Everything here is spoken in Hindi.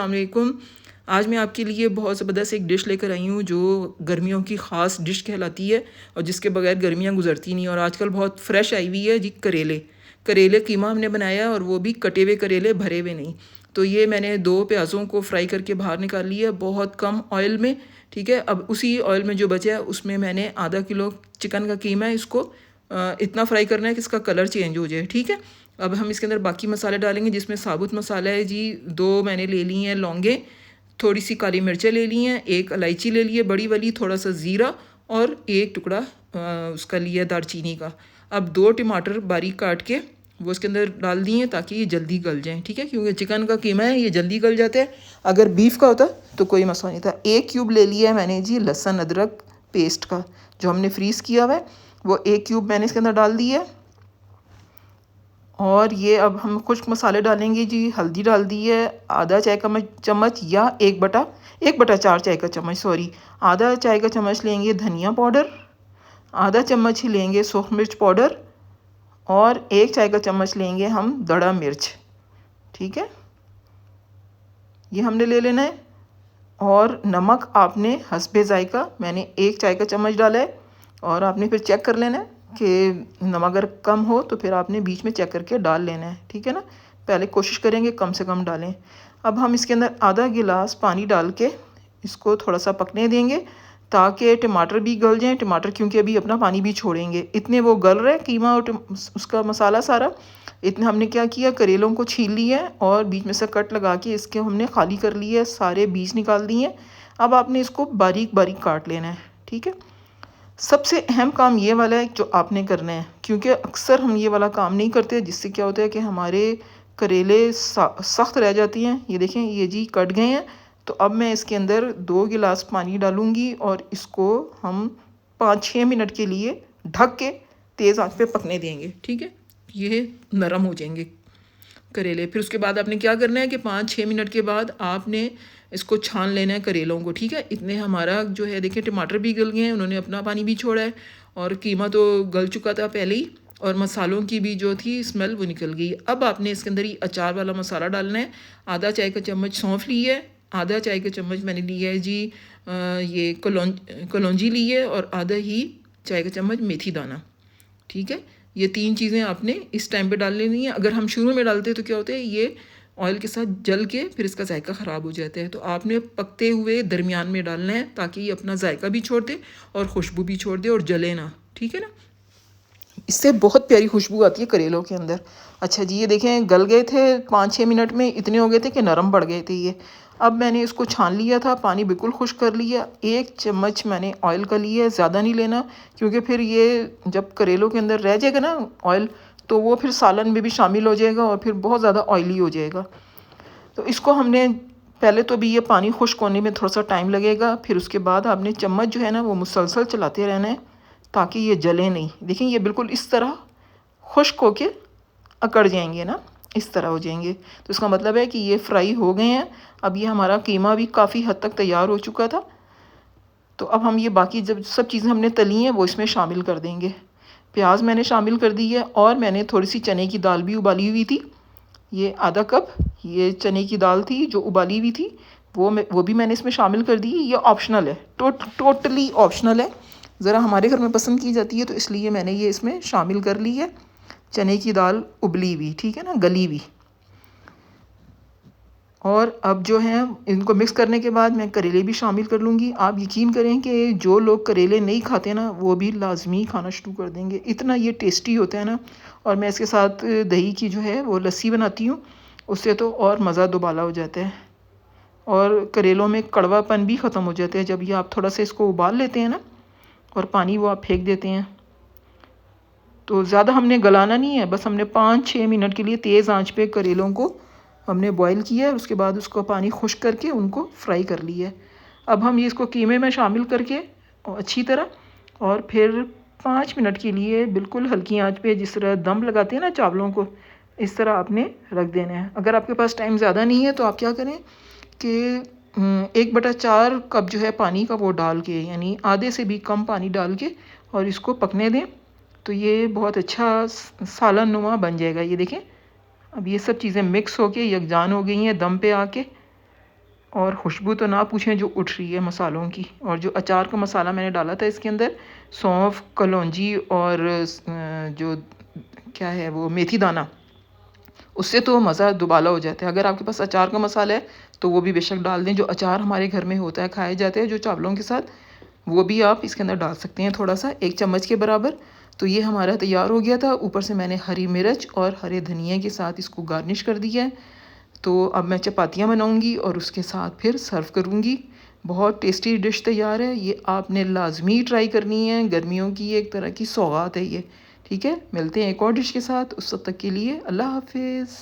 अस्सलाम वालेकुम। आज मैं आपके लिए बहुत ज़बरदस्त एक डिश लेकर आई हूँ जो गर्मियों की ख़ास डिश कहलाती है और जिसके बगैर गर्मियाँ गुजरती नहीं। और आजकल बहुत फ्रेश आई हुई है जी, करेले। करेले कीमा हमने बनाया और वो भी कटे हुए करेले, भरे हुए नहीं। तो ये मैंने 2 प्याज़ों को फ्राई करके बाहर निकाल लिया बहुत कम ऑयल में, ठीक है। अब उसी ऑयल में जो बचा है उसमें मैंने आधा किलो चिकन का कीमा है, इसको इतना फ्राई करना है कि इसका कलर चेंज हो जाए, ठीक है। अब हम इसके अंदर बाकी मसाले डालेंगे, जिसमें साबुत मसाला है जी, 2 मैंने ले ली हैं लौंगे, थोड़ी सी काली मिर्चें ले ली हैं, 1 इलायची ले ली है बड़ी वाली, थोड़ा सा ज़ीरा और 1 टुकड़ा उसका लिया दालचीनी का। अब 2 टमाटर बारीक काट के वो इसके अंदर डाल दिए ताकि ये जल्दी गल जाएँ, ठीक है, क्योंकि चिकन का कीमा है ये जल्दी गल जाता है। अगर बीफ का होता तो कोई मसला नहीं था। 1 क्यूब ले लिया है मैंने जी लहसुन अदरक पेस्ट का, जो हमने फ्रीज़ किया हुआ है, वो 1 क्यूब मैंने इसके अंदर डाल दिया है। और ये अब हम कुछ मसाले डालेंगे जी। हल्दी डाल दी है आधा चाय का चम्मच या 1/4 चाय का चम्मच, सॉरी, आधा चाय का चम्मच लेंगे धनिया पाउडर, आधा चम्मच ही लेंगे सूख मिर्च पाउडर और 1 चाय का चम्मच लेंगे हम दड़ा मिर्च, ठीक है, ये हमने ले लेना है। और नमक आपने हस्बे जायका, मैंने 1 चाय का चम्मच डाला है और आपने फिर चेक कर लेना है कि नमक अगर कम हो तो फिर आपने बीच में चेक करके डाल लेना है, ठीक है ना। पहले कोशिश करेंगे कम से कम डालें। अब हम इसके अंदर आधा गिलास पानी डाल के इसको थोड़ा सा पकने देंगे ताकि टमाटर भी गल जाएँ। टमाटर क्योंकि अभी अपना पानी भी छोड़ेंगे, इतने वो गल रहे कीमा और उसका मसाला सारा। इतने हमने क्या किया, करेलों को छील लिया और बीच में से कट लगा के इसके हमने खाली कर लिया, सारे बीज निकाल दिए। अब आपने इसको बारीक बारीक काट लेना है, ठीक है। सबसे अहम काम ये वाला है जो आपने करना है, क्योंकि अक्सर हम ये वाला काम नहीं करते, जिससे क्या होता है कि हमारे करेले सख्त रह जाती हैं। ये देखें, ये जी कट गए हैं। तो अब मैं इसके अंदर 2 गिलास पानी डालूँगी और इसको हम 5-6 मिनट के लिए ढक के तेज़ आंच पे पकने देंगे, ठीक है। ये नरम हो जाएंगे करेले। फिर उसके बाद आपने क्या करना है कि 5-6 मिनट के बाद आपने इसको छान लेना है करेलों को, ठीक है। इतने हमारा जो है देखिए टमाटर भी गल गए हैं, उन्होंने अपना पानी भी छोड़ा है और कीमा तो गल चुका था पहले ही, और मसालों की भी जो थी स्मेल वो निकल गई। अब आपने इसके अंदर ही अचार वाला मसाला डालना है। आधा चाय का चम्मच सौंफ ली है, आधा चाय का चम्मच मैंने लिया है जी ये कलौंजी ली है और आधा ही चाय का चम्मच मेथी दाना, ठीक है। ये 3 चीज़ें आपने इस टाइम पे डाल लेनी है। अगर हम शुरू में डालते तो क्या होता है, ये ऑयल के साथ जल के फिर इसका जायका ख़राब हो जाता है। तो आपने पकते हुए दरमियान में डालना है ताकि ये अपना जायका भी छोड़ दे और खुशबू भी छोड़ दे और जले ना, ठीक है ना। इससे बहुत प्यारी खुशबू आती है करेलों के अंदर। अच्छा जी, ये देखें गल गए थे 5-6 मिनट में, इतने हो गए थे कि नरम पड़ गए थे ये। अब मैंने इसको छान लिया था, पानी बिल्कुल खुश्क कर लिया। 1 चम्मच मैंने ऑयल का लिया है, ज़्यादा नहीं लेना, क्योंकि फिर ये जब करेलों के अंदर रह जाएगा ना ऑयल, तो वो फिर सालन में भी शामिल हो जाएगा और फिर बहुत ज़्यादा ऑयली हो जाएगा। तो इसको हमने पहले तो भी ये पानी खुश्क होने में थोड़ा सा टाइम लगेगा, फिर उसके बाद आपने चम्मच जो है ना वो मुसलसल चलाते रहना है ताकि ये जले नहीं। देखें ये बिल्कुल इस तरह खुश्क होके अकड़ जाएंगे ना, इस तरह हो जाएंगे, तो इसका मतलब है कि ये फ्राई हो गए हैं। अब ये हमारा कीमा भी काफ़ी हद तक तैयार हो चुका था। तो अब हम ये बाकी जब सब चीज़ें हमने तली हैं वो इसमें शामिल कर देंगे। प्याज मैंने शामिल कर दी है और मैंने थोड़ी सी चने की दाल भी उबाली हुई थी, ये आधा कप ये चने की दाल थी जो उबाली हुई थी, वो भी मैंने इसमें शामिल कर दी। ये ऑप्शनल है, टोटली ऑप्शनल है, ज़रा हमारे घर में पसंद की जाती है तो इसलिए मैंने ये इसमें शामिल कर ली है। चने की दाल उबली हुई, ठीक है ना, गली हुई। और अब जो है इनको मिक्स करने के बाद मैं करेले भी शामिल कर लूँगी। आप यकीन करें कि जो लोग करेले नहीं खाते ना वो भी लाजमी खाना शुरू कर देंगे, इतना ये टेस्टी होता है ना। और मैं इसके साथ दही की जो है वो लस्सी बनाती हूँ, उससे तो और मज़ा दुबाला हो जाता है और करेलों में कड़वापन भी ख़त्म हो जाता है जब ये आप थोड़ा सा इसको उबाल लेते हैं ना और पानी वो आप फेंक देते हैं। तो ज़्यादा हमने गलाना नहीं है, बस हमने 5-6 मिनट के लिए तेज़ आंच पे करेलों को हमने बॉईल किया है, उसके बाद उसको पानी खुश्क करके उनको फ्राई कर लिया है। अब हम ये इसको कीमे में शामिल करके अच्छी तरह और फिर 5 मिनट के लिए बिल्कुल हल्की आंच पे, जिस तरह दम लगाते हैं ना चावलों को, इस तरह आपने रख देना है। अगर आपके पास टाइम ज़्यादा नहीं है तो आप क्या करें कि 1/4 कप जो है पानी का वो डाल के, यानी आधे से भी कम पानी डाल के और इसको पकने दें, तो ये बहुत अच्छा सालन नुमा बन जाएगा। ये देखें अब ये सब चीज़ें मिक्स होके यकजान हो गई हैं दम पे आके। और खुशबू तो ना पूछें जो उठ रही है मसालों की। और जो अचार का मसाला मैंने डाला था इसके अंदर, सौंफ, कलौंजी और जो क्या है वो मेथी दाना, उससे तो मज़ा दुबाला हो जाता है। अगर आपके पास अचार का मसाला है तो वो भी बेशक डाल दें। जो अचार हमारे घर में होता है, खाए जाते हैं जो चावलों के साथ, वो भी आप इसके अंदर डाल सकते हैं थोड़ा सा, 1 चम्मच के बराबर। तो ये हमारा तैयार हो गया था। ऊपर से मैंने हरी मिर्च और हरे धनिया के साथ इसको गार्निश कर दिया है। तो अब मैं चपातियाँ बनाऊँगी और उसके साथ फिर सर्व करूँगी। बहुत टेस्टी डिश तैयार है, ये आपने लाजमी ट्राई करनी है। गर्मियों की एक तरह की सौगात है ये। ठीक है, मिलते हैं एक और डिश के साथ। उस वक्त तक के लिए अल्लाह हाफिज़।